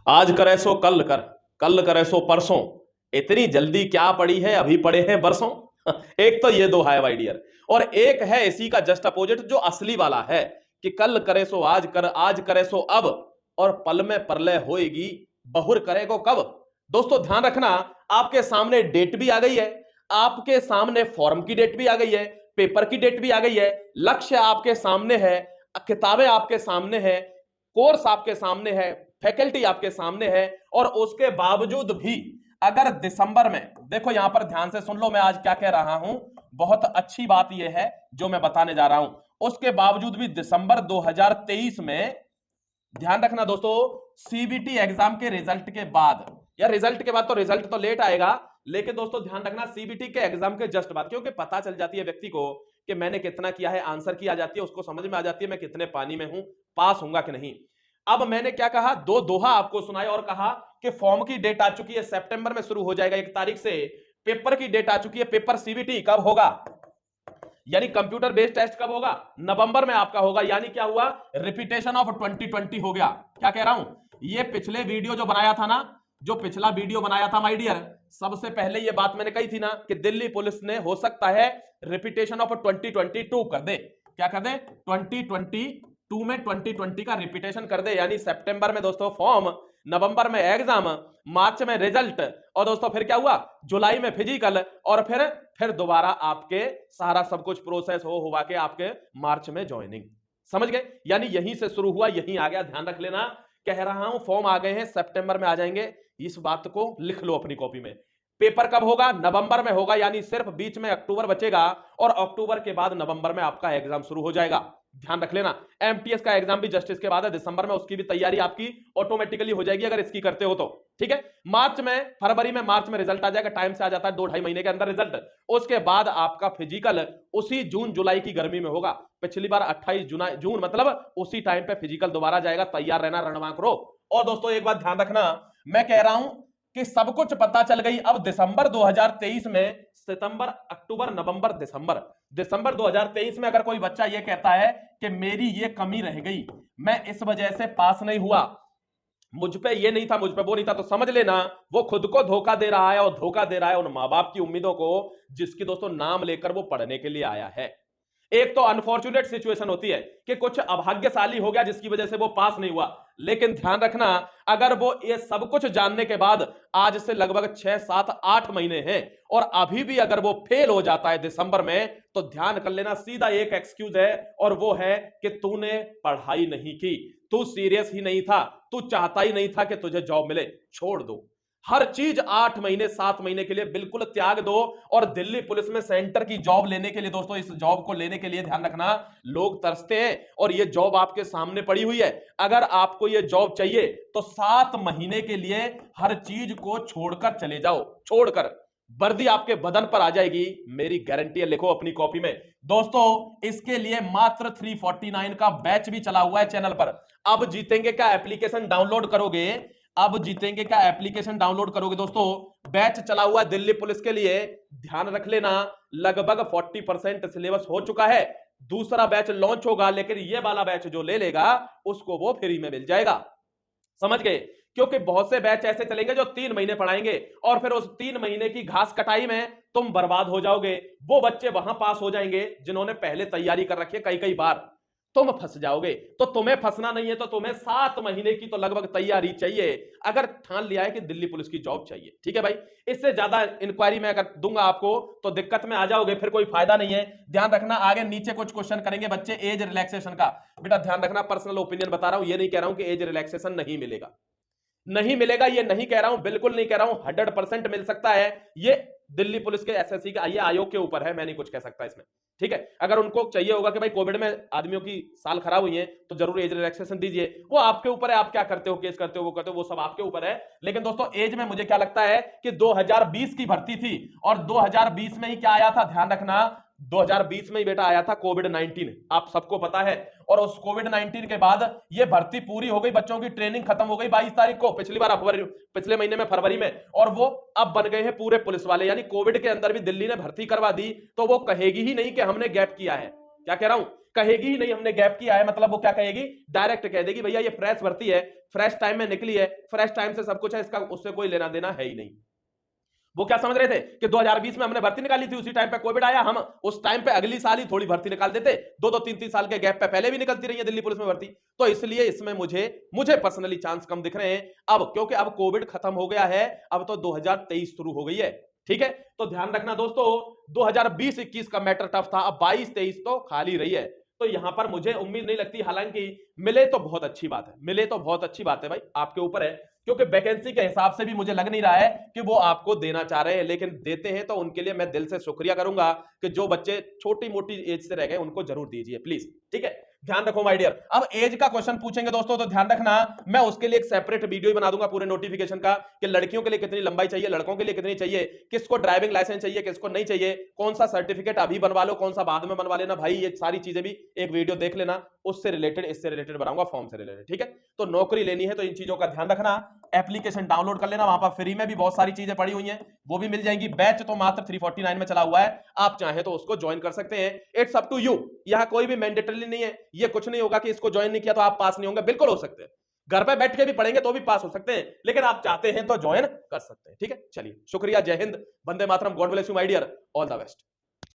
आज करे सो कल कर, कल करे सो परसों, इतनी जल्दी क्या पड़ी है, अभी पड़े हैं बरसों। एक तो ये दो है माय डियर, और एक है इसी का जस्ट अपोजिट जो असली वाला है कि कल करे सो आज कर, आज करे सो अब, और पल में प्रलय होएगी, बहुर करेगो कब। दोस्तों ध्यान रखना, आपके सामने डेट भी आ गई है, आपके सामने फॉर्म की डेट भी आ गई है, पेपर की डेट भी आ गई है, लक्ष्य आपके सामने है, किताबें आपके सामने है, कोर्स आपके सामने है, फैकल्टी आपके सामने है, और उसके बावजूद भी अगर दिसंबर में, देखो यहां पर ध्यान से सुन लो मैं आज क्या कह रहा हूं, बहुत अच्छी बात यह है जो मैं बताने जा रहा हूं, उसके बावजूद भी दिसंबर 2023 में ध्यान रखना दोस्तों, सीबीटी एग्जाम के रिजल्ट के बाद, या रिजल्ट के बाद तो रिजल्ट तो लेट आएगा, लेकिन दोस्तों ध्यान रखना सीबीटी के एग्जाम के जस्ट बाद, क्योंकि पता चल जाती है व्यक्ति को कि मैंने कितना किया है, आंसर की आ जाती है, उसको समझ में आ जाती है मैं कितने पानी में हूं, पास होऊंगा कि नहीं। अब मैंने क्या कहा, दो दोहा आपको सुनाया और कहा कि फॉर्म की डेट आ चुकी है, सितंबर में शुरू हो जाएगा 1 तारीख से, पेपर की डेट आ चुकी है, पेपर सीबीटी कब होगा, यानी कंप्यूटर बेस्ड टेस्ट कब होगा, नवंबर में आपका होगा, यानी क्या हुआ, रिपीटेशन ऑफ 2020 हो गया। क्या कह रहा हूं, ये पिछले वीडियो जो बनाया था ना, जो पिछला वीडियो बनाया था माय डियर, सबसे पहले ये बात मैंने कही थी ना कि दिल्ली पुलिस ने हो सकता है रिपीटेशन ऑफ 2022 कर दे, क्या कर दे, 2022 में 2020 का रिपीटेशन कर दे, यानी सितंबर में दोस्तों फॉर्म, नवंबर में एग्जाम, मार्च में रिजल्ट, और दोस्तों फिर क्या हुआ, जुलाई में फिजिकल, और फिर दोबारा आपके सारा सब कुछ प्रोसेस हो हुआ के आपके मार्च में ज्वाइनिंग। समझ गए, यानी यहीं से शुरू हुआ यहीं आ गया, ध्यान रख लेना, कह रहा हूं फॉर्म आ गए हैं, सितंबर में आ जाएंगे, इस बात को लिख लो अपनी कॉपी में। पेपर कब होगा, नवंबर में होगा, यानी सिर्फ बीच में अक्टूबर बचेगा, और अक्टूबर के बाद नवंबर में आपका एग्जाम शुरू हो जाएगा। ध्यान रख लेना, एमटीएस का एग्जाम भी जस्ट इसके बाद है, दिसंबर में उसकी भी तैयारी आपकी ऑटोमेटिकली हो जाएगी अगर इसकी करते हो तो, ठीक है। मार्च में, फरवरी में, मार्च में रिजल्ट आ जाएगा, टाइम से आ जाता है, 2-2.5 महीने के अंदर रिजल्ट। उसके बाद आपका फिजिकल उसी जून जुलाई की गर्मी में होगा, पिछली बार 28 जून, मतलब उसी टाइम पे फिजिकल दोबारा जाएगा, तैयार रहना, रणवा करो। और दोस्तों एक बात ध्यान रखना, मैं कह रहा हूं कि सब कुछ पता चल गई, अब दिसंबर 2023 में, सितंबर, अक्टूबर, नवंबर, दिसंबर 2023 में अगर कोई बच्चा ये कहता है कि मेरी ये कमी रह गई, मैं इस वजह से पास नहीं हुआ, मुझ पे ये नहीं था, मुझ पे वो नहीं था, तो समझ लेना वो खुद को धोखा दे रहा है, और धोखा दे रहा है उन मां बाप की उम्मीदों को जिसकी दोस्तों नाम लेकर वो पढ़ने के लिए आया है। एक तो अनफॉर्चुनेट सिचुएशन होती है कि कुछ अभाग्यशाली हो गया जिसकी वजह से वो पास नहीं हुआ, लेकिन ध्यान रखना, अगर वो ये सब कुछ जानने के बाद आज से लगभग 6-7-8 महीने हैं और अभी भी अगर वो फेल हो जाता है दिसंबर में, तो ध्यान कर लेना सीधा एक एक्सक्यूज है, और वो है कि तूने पढ़ाई नहीं की, तू सीरियस ही नहीं था, तू चाहता ही नहीं था कि तुझे जॉब मिले। छोड़ दो हर चीज, 8 महीने 7 महीने के लिए बिल्कुल त्याग दो, और दिल्ली पुलिस में सेंटर की जॉब लेने के लिए दोस्तों, इस जॉब को लेने के लिए ध्यान रखना, लोग तरसते हैं, और ये जॉब आपके सामने पड़ी हुई है। अगर आपको ये जॉब चाहिए तो 7 महीने के लिए हर चीज को छोड़कर चले जाओ, छोड़कर वर्दी आपके बदन पर आ जाएगी, मेरी गारंटी है, लिखो अपनी कॉपी में। दोस्तों इसके लिए मात्र 349 का बैच भी चला हुआ है चैनल पर। अब जीतेंगे क्या एप्लीकेशन डाउनलोड करोगे, अब जीतेंगे क्या एप्लीकेशन डाउनलोड करोगे दोस्तों, बैच चला हुआ है दिल्ली पुलिस के लिए, ध्यान रख लेना, लगभग 40% सिलेबस हो चुका है, दूसरा बैच लॉन्च होगा, लेकिन ये वाला बैच जो ले लेगा उसको वो फ्री में मिल जाएगा। समझ गए, क्योंकि बहुत से बैच ऐसे चलेंगे जो 3 महीने पढ़ाएंगे, और फिर उस 3 महीने की घास कटाई में तुम बर्बाद हो जाओगे, वो बच्चे वहां पास हो जाएंगे जिन्होंने पहले तैयारी कर रखी है कई कई बार, तुम फंस जाओगे। तो तुम्हें फंसना नहीं है, तो तुम्हें 7 महीने की तो लगभग तैयारी चाहिए, अगर ठान लिया है कि दिल्ली पुलिस की जॉब चाहिए, ठीक है भाई। इससे ज्यादा इंक्वायरी मैं अगर दूंगा आपको तो दिक्कत में आ जाओगे, फिर कोई फायदा नहीं है। ध्यान रखना, आगे नीचे कुछ क्वेश्चन करेंगे बच्चे एज रिलैक्सेशन का, बेटा ध्यान रखना, पर्सनल ओपिनियन बता रहा हूं, ये नहीं कह रहा हूं कि एज रिलैक्सेशन नहीं मिलेगा, नहीं मिलेगा, ये नहीं कह रहा हूं, बिल्कुल नहीं कह रहा हूं, 100% मिल सकता है, ये दिल्ली पुलिस के एसएससी का ये आयोग के ऊपर है, मैं नहीं कुछ कह सकता इसमें, ठीक है। अगर उनको चाहिए होगा कि भाई कोविड में आदमियों की साल खराब हुई है तो जरूर एज रिलैक्सेशन दीजिए, वो आपके ऊपर है, आप क्या करते हो, केस करते हो, वो करते हो, वो सब आपके ऊपर है। लेकिन दोस्तों एज में मुझे क्या लगता है कि 2020 की भर्ती थी, और 2020 में ही क्या आया था, ध्यान रखना, 2020 में ही बेटा आया था कोविड-19, आप सबको पता है, और उस कोविड-19 के बाद ये भर्ती पूरी हो गई, बच्चों की ट्रेनिंग खत्म हो गई 22 तारीख को, पिछली बार पिछले महीने में फरवरी में, और वो अब बन गए हैं पूरे पुलिस वाले, यानी कोविड के अंदर भी दिल्ली ने भर्ती करवा दी, तो वो कहेगी ही नहीं कि हमने गैप किया है। क्या कह रहा हूं, कहेगी ही नहीं हमने गैप किया है, मतलब वो क्या कहेगी, डायरेक्ट कह देगी भैया ये फ्रेश भर्ती है, फ्रेश टाइम में निकली है, फ्रेश टाइम से सब कुछ है, इसका उससे कोई लेना देना है ही नहीं। वो क्या समझ रहे थे कि 2020 में हमने भर्ती निकाली थी, उसी टाइम पे कोविड आया, हम उस टाइम पे अगली साल ही थोड़ी भर्ती निकाल देते, 2-2 3-3 साल के गैप पे पहले भी निकलती रही है दिल्ली पुलिस में भर्ती। तो इसलिए इसमें मुझे पर्सनली चांस कम दिख रहे हैं अब, क्योंकि अब कोविड खत्म हो गया है, अब तो 2023 शुरू हो गई है। ठीक है, तो ध्यान रखना दोस्तों, 2020-21 का मैटर टफ था, अब 22-23 तो खाली रही है। तो यहां पर मुझे उम्मीद नहीं लगती, हालांकि मिले तो बहुत अच्छी बात है, मिले तो बहुत अच्छी बात है भाई, आपके ऊपर है, क्योंकि वैकेंसी के हिसाब से भी मुझे लग नहीं रहा है कि वो आपको देना चाह रहे हैं, लेकिन देते हैं तो उनके लिए मैं दिल से शुक्रिया करूंगा कि जो बच्चे छोटी मोटी एज से रह गए उनको जरूर दीजिए प्लीज। ठीक है, ध्यान रखो माय डियर। अब एज का क्वेश्चन पूछेंगे दोस्तों तो ध्यान रखना, मैं उसके लिए एक सेपरेट वीडियो ही बना दूंगा पूरे नोटिफिकेशन का, कि लड़कियों के लिए कितनी लंबाई चाहिए, लड़कों के लिए कितनी चाहिए, किसको ड्राइविंग लाइसेंस चाहिए, किसको नहीं चाहिए, कौन सा सर्टिफिकेट अभी बनवा लो, कौन सा बाद में बनवा लेना, भाई ये सारी चीजें भी एक वीडियो देख लेना, उससे रिलेटेड इससे रिलेटेड बनाऊंगा, फॉर्म से रिलेटेड। ठीक है, तो नौकरी लेनी है तो इन चीजों का ध्यान रखना, एप्लीकेशन डाउनलोड कर लेना, वहां पर फ्री में भी बहुत सारी चीजें पड़ी हुई हैं, वो भी मिल जाएंगी। बैच तो मात्र 349 में चला हुआ है, आप चाहे तो उसको ज्वाइन कर सकते हैं, इट्स अप टू यू। यहां कोई भी मैंडेटरी नहीं है, ये कुछ नहीं होगा कि इसको ज्वाइन नहीं किया तो आप पास नहीं होंगे, बिल्कुल हो सकते हैं, घर पे बैठ के भी पढ़ेंगे तो भी पास हो सकते हैं, लेकिन आप चाहते हैं तो ज्वाइन कर सकते हैं। ठीक है, चलिए शुक्रिया, जय हिंद, वंदे मातरम, god bless you my dear, all the best.